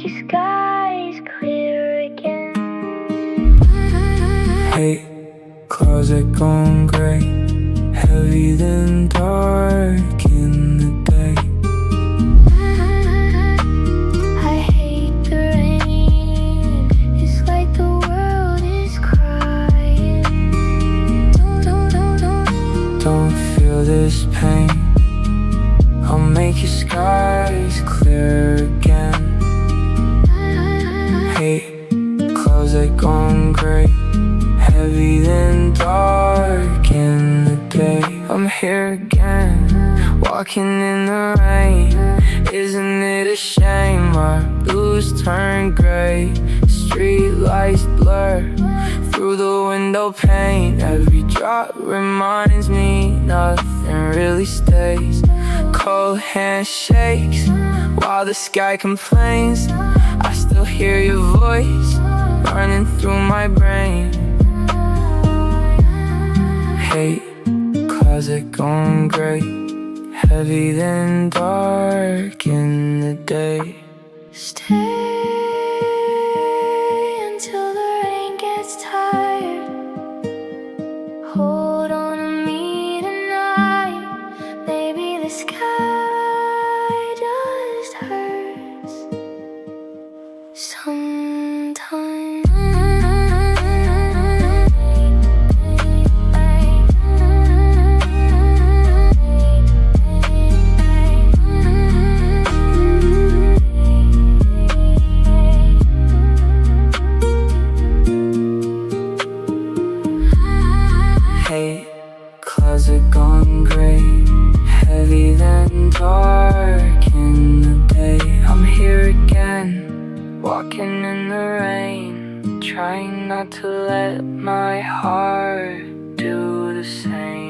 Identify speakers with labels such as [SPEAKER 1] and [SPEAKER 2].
[SPEAKER 1] make your skies clear again.
[SPEAKER 2] Hey, closet gone gray, heavy then dark in the day.
[SPEAKER 1] I hate the rain, it's like the world is crying.
[SPEAKER 2] Don't feel this pain, I'll make your skies clear again. Hey, closet gone gray, heavy then dark in the day. I'm here again, walking in the rain. Isn't it a shame our blues turn gray? Streetlights blur through the window pane. Every drop reminds me nothing really stays. Cold handshakes while the sky complains. I still hear your voice running through my brain. Hey, closet gone gray, heavy then dark in the day.
[SPEAKER 1] Stay until the rain gets tired. Hold on to me tonight. Maybe the sky just hurts sometimes.
[SPEAKER 2] Hey, closet gone gray, heavy then dark in the day. I'm here again, walking in the rain, trying not to let my heart do the same.